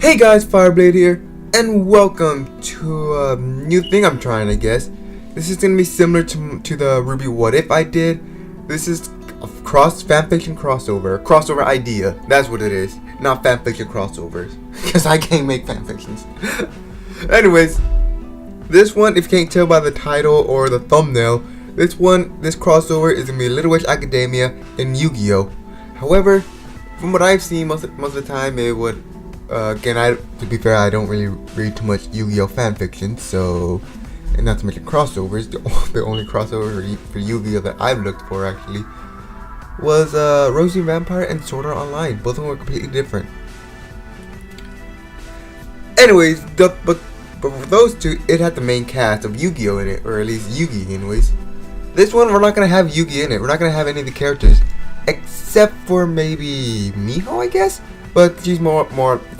Hey guys, Fireblade here, and welcome to a new thing I'm trying, I guess. This is going to be similar to the Ruby What If I did. This is a fanfiction crossover idea. That's what it is, not fanfiction crossovers, because I can't make fanfictions. Anyways, this one, if you can't tell by the title or the thumbnail, this crossover is going to be Little Witch Academia and YuGiOh. However, from what I've seen, most of the time it would... again, to be fair, I don't really read too much YuGiOh fanfiction, so, and not to mention crossovers, the only crossover for YuGiOh that I've looked for actually was Rosie Vampire and Sword Art Online. Both of them were completely different. Anyways, but for those two, it had the main cast of YuGiOh in it, or at least Yugi anyways. This one, we're not gonna have Yugi in it. We're not gonna have any of the characters, except for maybe Miho, I guess. But she's more,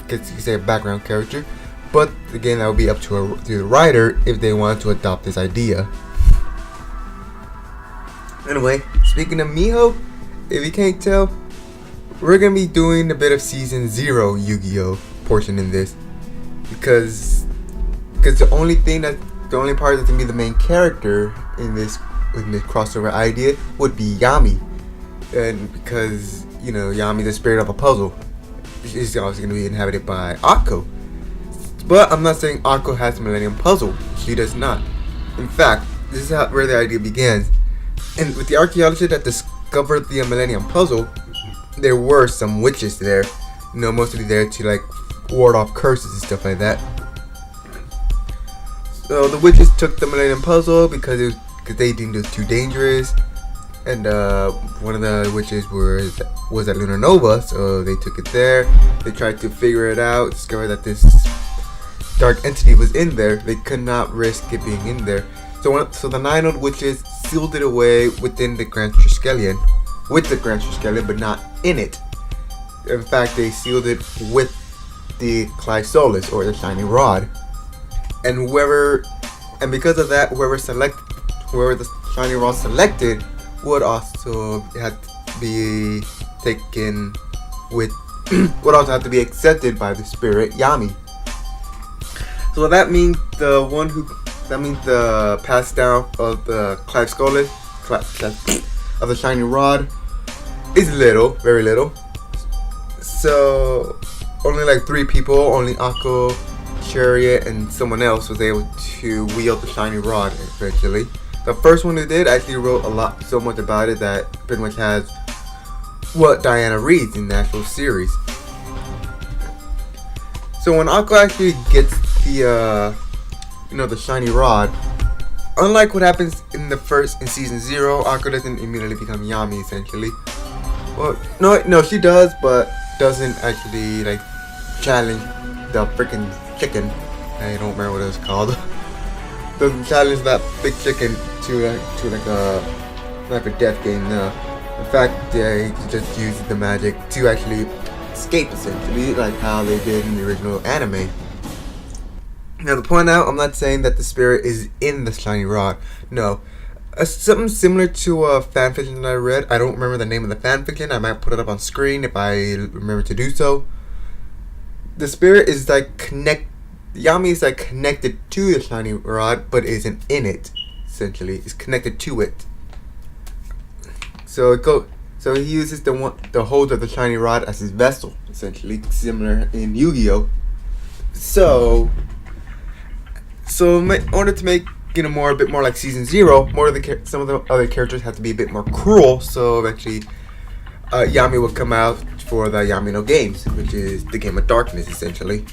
you say, a background character. But again, that would be up to the writer if they want to adopt this idea. Anyway, speaking of Miho, if you can't tell, we're gonna be doing a bit of season 0 YuGiOh portion in this, because the only part that's gonna be the main character in this crossover idea would be Yami, and because you know Yami's the spirit of a puzzle. She's also going to be inhabited by Akko. But I'm not saying Akko has the Millennium Puzzle. She does not. In fact, this is where the idea begins. And with the archaeologists that discovered the Millennium Puzzle, there were some witches there. You know, mostly there to like ward off curses and stuff like that. So the witches took the Millennium Puzzle because they deemed it was too dangerous. And one of the witches was at Lunar Nova, so they took it there. They tried to figure it out, discovered that this dark entity was in there. They could not risk it being in there. So the 9 old witches sealed it away within the Grand Triskelion, but not in it. In fact, they sealed it with the Chrysalis, or the Shiny Rod. And because of that, whoever the Shiny Rod selected would also have to be taken with would also have to be accepted by the spirit Yami. So that means the pass down of the Chrysalis of the Shiny Rod is very little. So only like 3 people, only Akko, Chariot, and someone else was able to wield the Shiny Rod eventually. The first one who did actually wrote so much about it that pretty much has what Diana reads in the actual series. So when Akko actually gets the Shiny Rod, unlike what happens in season 0, Akko doesn't immediately become Yami essentially. Well, no, she does, but doesn't actually like challenge the freaking chicken. I don't remember what it was called. Doesn't challenge that big chicken to like a death game. No. In fact, he just uses the magic to actually escape, essentially, like how they did in the original anime. Now, to point out, I'm not saying that the spirit is in the Shiny Rod. No. Something similar to a fanfiction that I read. I don't remember the name of the fanfiction. I might put it up on screen if I remember to do so. The spirit is Yami is like connected to the Shiny Rod, but isn't in it. Essentially, it's connected to it. So he uses the holder of the Shiny Rod as his vessel, essentially similar in YuGiOh. So in order to make a bit more like season 0, some of the other characters have to be a bit more cruel. So eventually, Yami will come out for the Yami no Games, which is the game of darkness, essentially.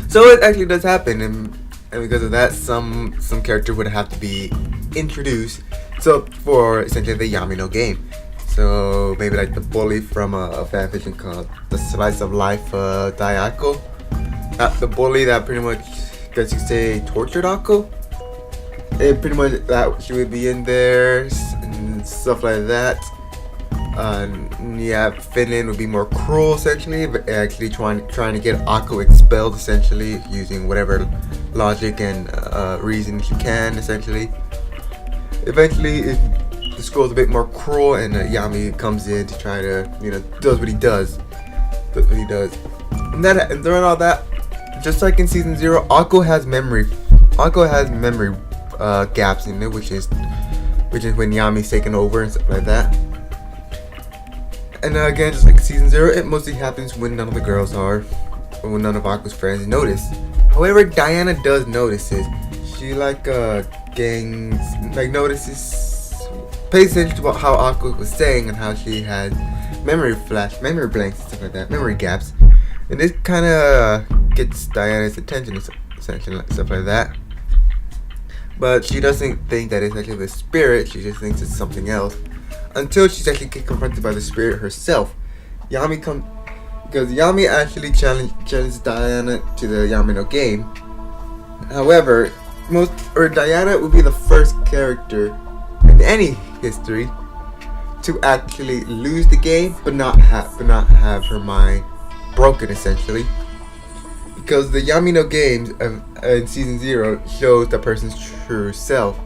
So it actually does happen, and because of that, some character would have to be introduced. So for essentially the Yami no Game. So maybe like the bully from a fanfiction called The Slice of Life Daiako. The bully that pretty much, guess you could say, tortured Akko. Pretty much that she would be in there and stuff like that. Finland would be more cruel essentially, but actually trying to get Akko expelled essentially, using whatever logic and reason she can essentially. Eventually, the school's a bit more cruel, and Yami comes in to try to, does what he does. that he does. And during all that, just like in season 0, Akko has memory gaps in it, which is when Yami's taken over and stuff like that. And again, just like season 0, it mostly happens when none of the girls are, or when none of Akko's friends notice. However, Diana does notice it. She pays attention to how Akko was saying and how she had memory blanks and stuff like that, memory gaps. And this kind of gets Diana's attention and stuff like that. But she doesn't think that it's actually the spirit, she just thinks it's something else. Until she's actually confronted by the spirit herself. Because Yami actually challenged Diana to the Yami no game. However, Diana would be the first character in any history to actually lose the game, but not have her mind broken, essentially. Because the Yami no games in season 0 shows the person's true self.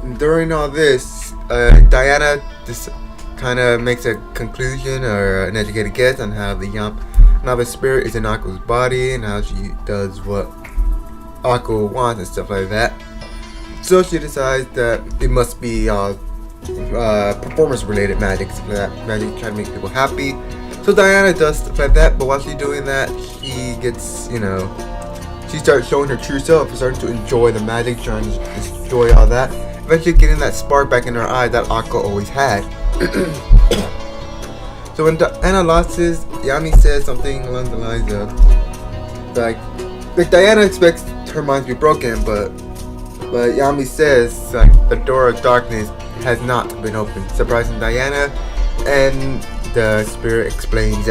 And during all this, Diana just kind of makes a conclusion or an educated guess on how the spirit is in Akko's body and how she does what Akko wants and stuff like that. So she decides that it must be performance-related magic, stuff like that. Magic trying to make people happy. So Diana does stuff like that, but while she's doing that, she gets, she starts showing her true self, starting to enjoy the magic, trying to enjoy all that. Eventually getting that spark back in her eye that Akko always had. So when Diana loses, Yami says something along the lines of, like Diana expects her mind to be broken, but Yami says like the door of darkness has not been opened, surprising Diana, and the spirit explains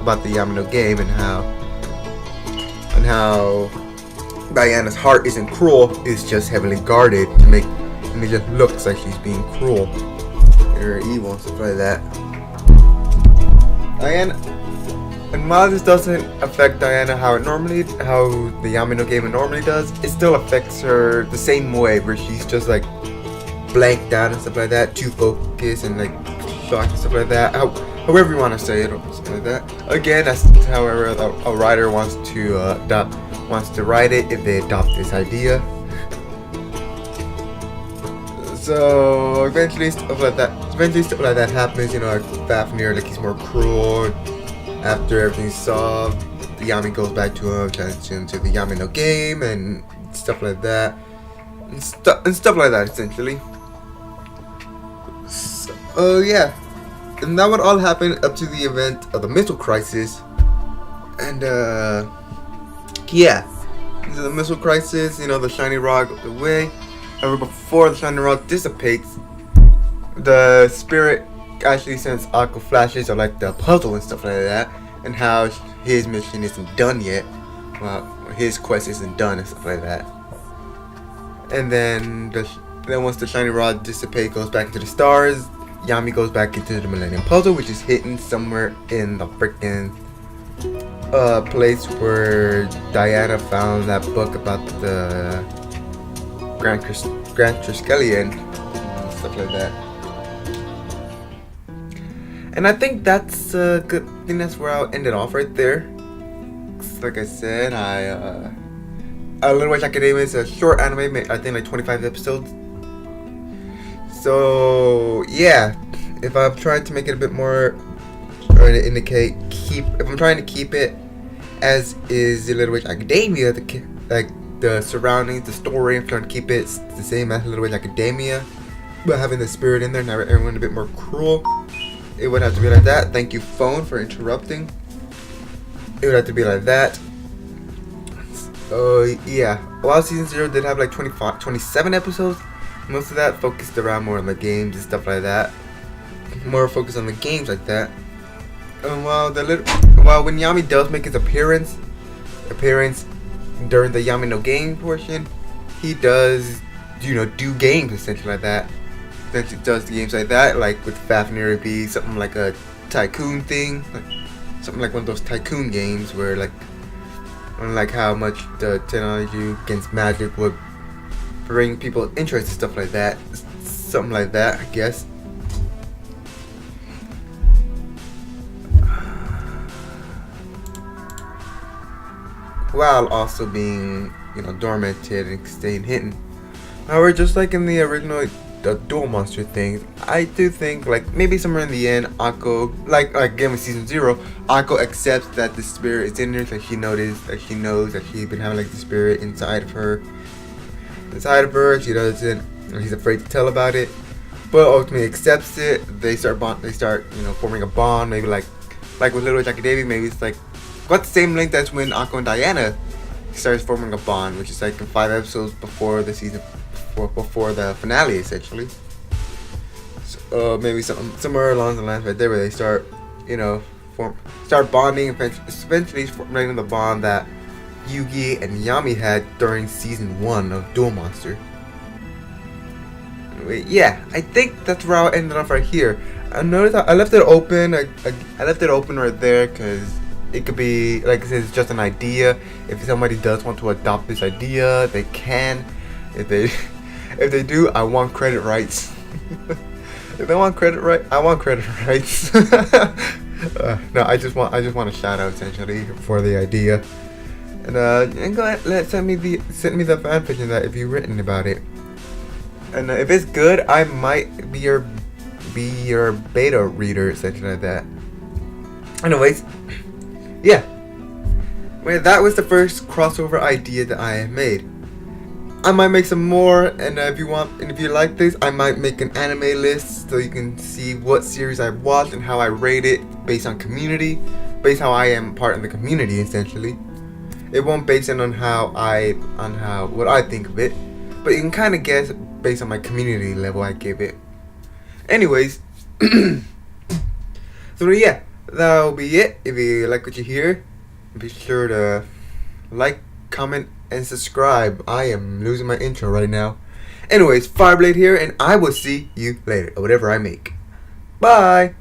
about the Yami no game and how Diana's heart isn't cruel, it's just heavily guarded and it just looks like she's being cruel or evil and stuff like that. Diana, and while this doesn't affect Diana how the Yami no game normally does, it still affects her the same way, where she's just like blanked out and stuff like that, too focused and like shocked and stuff like that. However you want to say it or something like that. Again, that's however a writer wants to write it, if they adopt this idea. So eventually stuff like that happens. Like Fafnir, like he's more cruel. After everything's solved, the Yami goes back to him, challenges him to the Yami no game and stuff like that, and stuff like that essentially. So yeah, and that would all happen up to the event of the missile crisis. And yeah, the missile crisis, the shiny rod goes away. However, before the shiny rod dissipates, the spirit actually sends Akko flashes of like the puzzle and stuff like that, and how his mission isn't done yet. Well, his quest isn't done and stuff like that. And then once the shiny rod dissipates, goes back into the stars, Yami goes back into the Millennium Puzzle, which is hidden somewhere in the freaking place where Diana found that book about the Grand Triskelion and stuff like that. And I think that's a good thing. That's where I'll end it off right there. Like I said, Little Witch Academia is a short anime, I think like 25 episodes. So yeah, if I'm trying to make it a bit more, or to indicate, if I'm trying to keep it as is the Little Witch Academia, like the surroundings, the story, I'm trying to keep it the same as Little Witch Academia, but having the spirit in there and everyone a bit more cruel, it would have to be like that. Thank you, phone, for interrupting. It would have to be like that. So yeah, while season 0 did have like 27 episodes, most of that focused around more on the games and stuff like that. More focused on the games like that. And while when Yami does make his appearance during the Yami no game portion, he does do games essentially like that. Essentially does the games like that, like with Fafnir, it'd be something like a tycoon thing, something like one of those tycoon games where like how much the technology against magic would bring people interest and stuff like that. Something like that, I guess. while also being, dormanted and staying hidden. However, just like in the original dual monster things, I do think like maybe somewhere in the end, Akko, like again with season 0, Akko accepts that the spirit is in her. Like she knows that she's been having like the spirit inside of her. She doesn't. He's afraid to tell about it, but ultimately accepts it. They start forming a bond. Maybe like with Little Jackie Davy, maybe it's like about the same length as when Akko and Diana starts forming a bond, which is like in 5 episodes before the season, before the finale, essentially. So, maybe somewhere along the lines right there where they start, start bonding, eventually forming the bond that Yugi and Yami had during season 1 of Duel Monster. Anyway, yeah, I think that's where I'll end it off right here. I noticed I left it open. I left it open right there because it could be, like I said, it's just an idea. If somebody does want to adopt this idea, they can. If they do, I want credit rights. If they want credit right, I want credit rights. No, I just want a shout out essentially for the idea. And go ahead, send me the fanfiction that if you've written about it. And if it's good, I might be your beta reader, essentially like that. Anyways, yeah. Well, that was the first crossover idea that I have made. I might make some more, and if you like this, I might make an anime list so you can see what series I've watched and how I rate it based on community, based how I am part of the community essentially. It won't base it on what I think of it, but you can kind of guess based on my community level I give it. Anyways, so yeah, that'll be it. If you like what you hear, be sure to like, comment, and subscribe. I am losing my intro right now. Anyways, Fireblade here, and I will see you later, or whatever I make. Bye!